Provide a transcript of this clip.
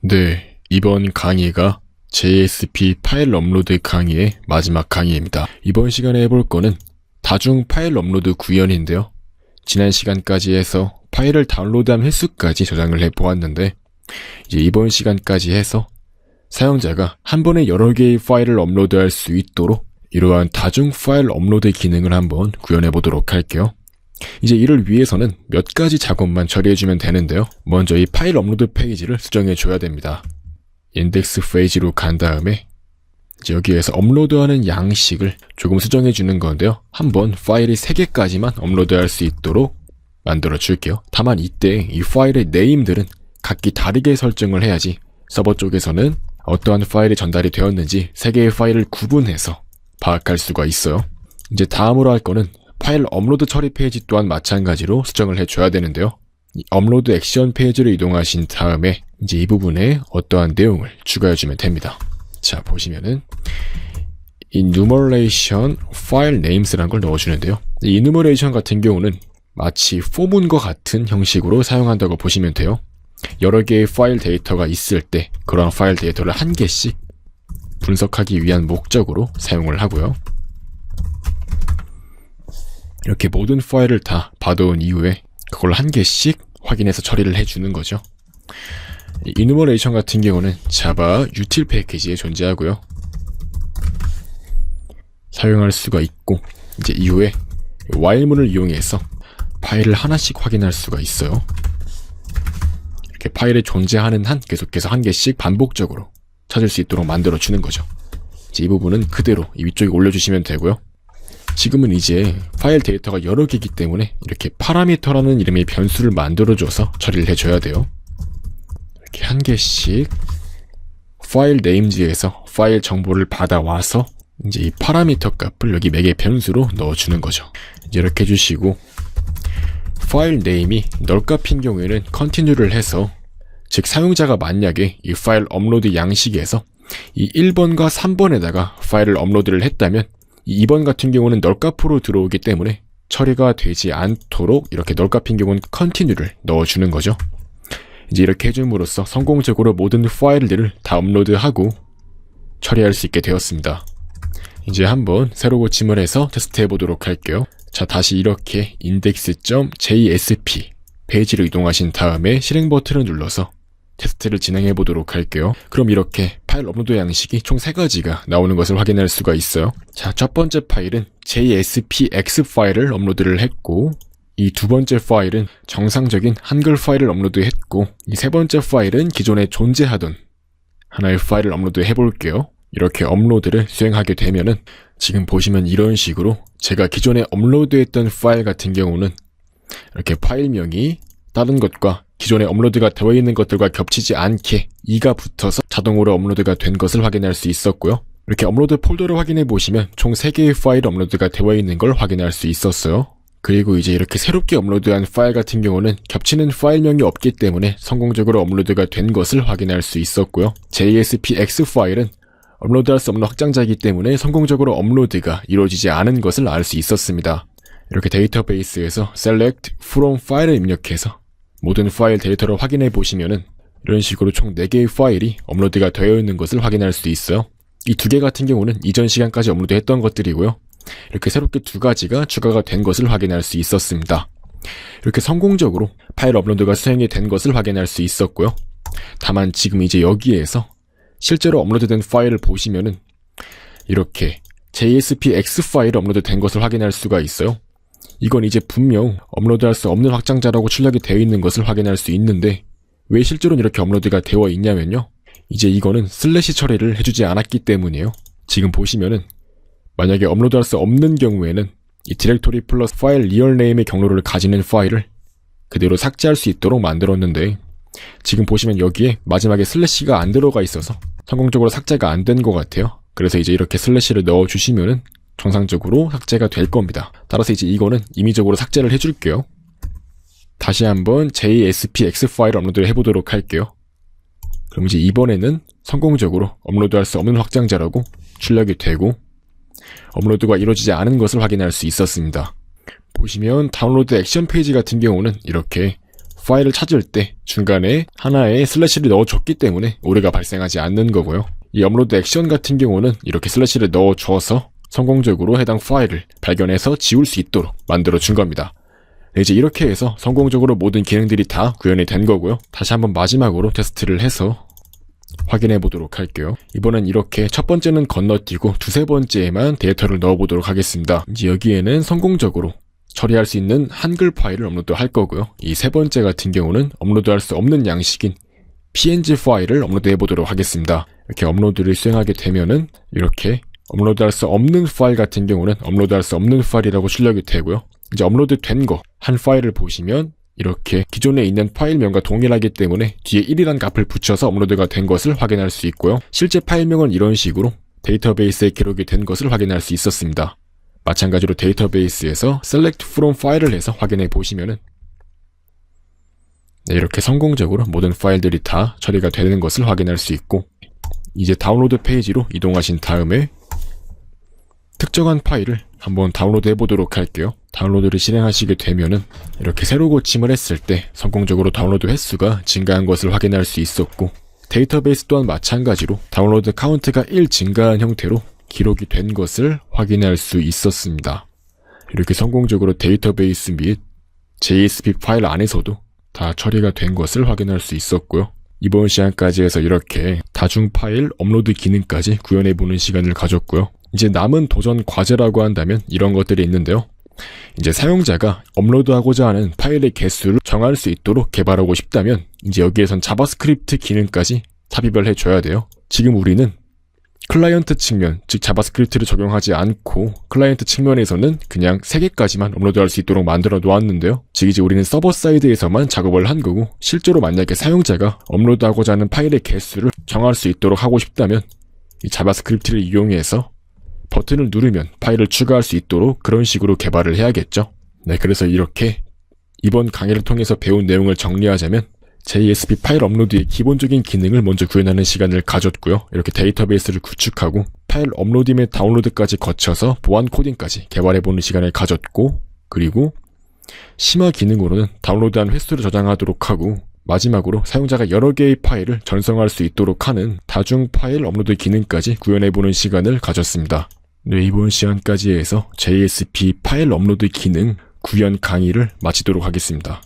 네, 이번 강의가 JSP 파일 업로드 강의의 마지막 강의입니다. 이번 시간에 해볼 거는 다중 파일 업로드 구현인데요. 지난 시간까지 해서 파일을 다운로드한 횟수까지 저장을 해보았는데 이제 이번 시간까지 해서 사용자가 한 번에 여러 개의 파일을 업로드할 수 있도록 이러한 다중 파일 업로드 기능을 한번 구현해 보도록 할게요. 이제 이를 위해서는 몇 가지 작업만 처리해주면 되는데요. 먼저 이 파일 업로드 페이지를 수정해줘야 됩니다. 인덱스 페이지로 간 다음에 이제 여기에서 업로드하는 양식을 조금 수정해주는 건데요. 한번 파일이 3개까지만 업로드할 수 있도록 만들어줄게요. 다만 이때 이 파일의 네임들은 각기 다르게 설정을 해야지 서버 쪽에서는 어떠한 파일이 전달이 되었는지 3개의 파일을 구분해서 파악할 수가 있어요. 이제 다음으로 할 거는 파일 업로드 처리 페이지 또한 마찬가지로 수정을 해줘야 되는데요. 이 업로드 액션 페이지로 이동하신 다음에 이제 이 부분에 어떠한 내용을 추가해주면 됩니다. 자, 보시면은 enumeration file names라는 걸 넣어주는데요. 이 enumeration 같은 경우는 마치 포문과 같은 형식으로 사용한다고 보시면 돼요. 여러 개의 파일 데이터가 있을 때 그런 파일 데이터를 한 개씩 분석하기 위한 목적으로 사용을 하고요. 이렇게 모든 파일을 다 받아온 이후에 그걸 한 개씩 확인해서 처리를 해주는 거죠. enumeration 같은 경우는 자바 util 패키지에 존재하고요. 사용할 수가 있고 이제 이후에 while문을 이용해서 파일을 하나씩 확인할 수가 있어요. 이렇게 파일에 존재하는 한 계속해서 한 개씩 반복적으로 찾을 수 있도록 만들어주는 거죠. 이제 이 부분은 그대로 이 위쪽에 올려주시면 되고요. 지금은 이제 파일 데이터가 여러 개이기 때문에 이렇게 파라미터라는 이름의 변수를 만들어줘서 처리를 해줘야 돼요. 이렇게 한 개씩 파일 네임즈에서 파일 정보를 받아와서 이제 이 파라미터 값을 여기 매개 변수로 넣어주는 거죠. 이제 이렇게 해주시고 파일 네임이 널 값인 경우에는 continue를 해서 즉 사용자가 만약에 이 파일 업로드 양식에서 이 1번과 3번에다가 파일을 업로드를 했다면 이 2번 같은 경우는 널 값으로 들어오기 때문에 처리가 되지 않도록 이렇게 널 값인 경우는 continue를 넣어주는 거죠. 이제 이렇게 해줌으로써 성공적으로 모든 파일들을 다 업로드하고 처리할 수 있게 되었습니다. 이제 한번 새로 고침을 해서 테스트 해보도록 할게요. 자, 다시 이렇게 index.jsp 페이지로 이동하신 다음에 실행 버튼을 눌러서 테스트를 진행해 보도록 할게요. 그럼 이렇게 파일 업로드 양식이 총 3가지가 나오는 것을 확인할 수가 있어요. 자, 첫 번째 파일은 JSPX 파일을 업로드를 했고 이 두 번째 파일은 정상적인 한글 파일을 업로드했고 이 세 번째 파일은 기존에 존재하던 하나의 파일을 업로드 해볼게요. 이렇게 업로드를 수행하게 되면은 지금 보시면 이런 식으로 제가 기존에 업로드했던 파일 같은 경우는 이렇게 파일명이 다른 것과 기존에 업로드가 되어 있는 것들과 겹치지 않게 2가 붙어서 자동으로 업로드가 된 것을 확인할 수 있었고요. 이렇게 업로드 폴더를 확인해 보시면 총 3개의 파일 업로드가 되어 있는 걸 확인할 수 있었어요. 그리고 이제 이렇게 새롭게 업로드한 파일 같은 경우는 겹치는 파일명이 없기 때문에 성공적으로 업로드가 된 것을 확인할 수 있었고요. JSPX 파일은 업로드할 수 없는 확장자이기 때문에 성공적으로 업로드가 이루어지지 않은 것을 알 수 있었습니다. 이렇게 데이터베이스에서 select from file을 입력해서 모든 파일 데이터를 확인해 보시면은 이런 식으로 총 4개의 파일이 업로드가 되어 있는 것을 확인할 수 있어요. 이 2개 같은 경우는 이전 시간까지 업로드했던 것들이고요. 이렇게 새롭게 2가지가 추가가 된 것을 확인할 수 있었습니다. 이렇게 성공적으로 파일 업로드가 수행이 된 것을 확인할 수 있었고요. 다만 지금 이제 여기에서 실제로 업로드된 파일을 보시면은 이렇게 JSPX 파일이 업로드된 것을 확인할 수가 있어요. 이건 이제 분명 업로드할 수 없는 확장자라고 출력이 되어 있는 것을 확인할 수 있는데 왜 실제로는 이렇게 업로드가 되어 있냐면요. 이제 이거는 슬래시 처리를 해주지 않았기 때문이에요. 지금 보시면은 만약에 업로드할 수 없는 경우에는 이 디렉토리 플러스 파일 리얼네임의 경로를 가지는 파일을 그대로 삭제할 수 있도록 만들었는데 지금 보시면 여기에 마지막에 슬래시가 안 들어가 있어서 성공적으로 삭제가 안 된 것 같아요. 그래서 이제 이렇게 슬래시를 넣어주시면은 정상적으로 삭제가 될 겁니다. 따라서 이제 이거는 임의적으로 삭제를 해줄게요. 다시 한번 JSPX 파일 업로드를 해보도록 할게요. 그럼 이제 이번에는 성공적으로 업로드할 수 없는 확장자라고 출력이 되고 업로드가 이루어지지 않은 것을 확인할 수 있었습니다. 보시면 다운로드 액션 페이지 같은 경우는 이렇게 파일을 찾을 때 중간에 하나의 슬래시를 넣어줬기 때문에 오류가 발생하지 않는 거고요. 이 업로드 액션 같은 경우는 이렇게 슬래시를 넣어줘서 성공적으로 해당 파일을 발견해서 지울 수 있도록 만들어준 겁니다. 이제 이렇게 해서 성공적으로 모든 기능들이 다 구현이 된 거고요. 다시 한번 마지막으로 테스트를 해서 확인해 보도록 할게요. 이번엔 이렇게 첫 번째는 건너뛰고 두세 번째에만 데이터를 넣어보도록 하겠습니다. 이제 여기에는 성공적으로 처리할 수 있는 한글 파일을 업로드 할 거고요. 이 세 번째 같은 경우는 업로드할 수 없는 양식인 png 파일을 업로드 해보도록 하겠습니다. 이렇게 업로드를 수행하게 되면은 이렇게 업로드할 수 없는 파일 같은 경우는 업로드할 수 없는 파일이라고 출력이 되고요. 이제 업로드 된 거 한 파일을 보시면 이렇게 기존에 있는 파일명과 동일하기 때문에 뒤에 1이라는 값을 붙여서 업로드가 된 것을 확인할 수 있고요. 실제 파일명은 이런 식으로 데이터베이스에 기록이 된 것을 확인할 수 있었습니다. 마찬가지로 데이터베이스에서 select from 파일을 해서 확인해 보시면은 이렇게 성공적으로 모든 파일들이 다 처리가 되는 것을 확인할 수 있고, 이제 다운로드 페이지로 이동하신 다음에 특정한 파일을 한번 다운로드 해보도록 할게요. 다운로드를 실행하시게 되면은 이렇게 새로 고침을 했을 때 성공적으로 다운로드 횟수가 증가한 것을 확인할 수 있었고, 데이터베이스 또한 마찬가지로 다운로드 카운트가 1 증가한 형태로 기록이 된 것을 확인할 수 있었습니다. 이렇게 성공적으로 데이터베이스 및 JSP 파일 안에서도 다 처리가 된 것을 확인할 수 있었고요. 이번 시간까지 해서 이렇게 다중 파일 업로드 기능까지 구현해보는 시간을 가졌고요. 이제 남은 도전 과제라고 한다면 이런 것들이 있는데요. 이제 사용자가 업로드하고자 하는 파일의 개수를 정할 수 있도록 개발하고 싶다면 이제 여기에선 자바스크립트 기능까지 삽입을 해줘야 돼요. 지금 우리는 클라이언트 측면, 즉 자바스크립트를 적용하지 않고 클라이언트 측면에서는 그냥 3개까지만 업로드할 수 있도록 만들어 놓았는데요. 즉 이제 우리는 서버 사이드에서만 작업을 한 거고, 실제로 만약에 사용자가 업로드하고자 하는 파일의 개수를 정할 수 있도록 하고 싶다면 이 자바스크립트를 이용해서 버튼을 누르면 파일을 추가할 수 있도록 그런 식으로 개발을 해야겠죠. 네, 그래서 이렇게 이번 강의를 통해서 배운 내용을 정리하자면 JSP 파일 업로드의 기본적인 기능을 먼저 구현하는 시간을 가졌고요. 이렇게 데이터베이스를 구축하고 파일 업로드 및 다운로드까지 거쳐서 보안 코딩까지 개발해보는 시간을 가졌고, 그리고 심화 기능으로는 다운로드한 횟수를 저장하도록 하고, 마지막으로 사용자가 여러 개의 파일을 전송할 수 있도록 하는 다중 파일 업로드 기능까지 구현해보는 시간을 가졌습니다. 네, 이번 시간까지 해서 JSP 파일 업로드 기능 구현 강의를 마치도록 하겠습니다.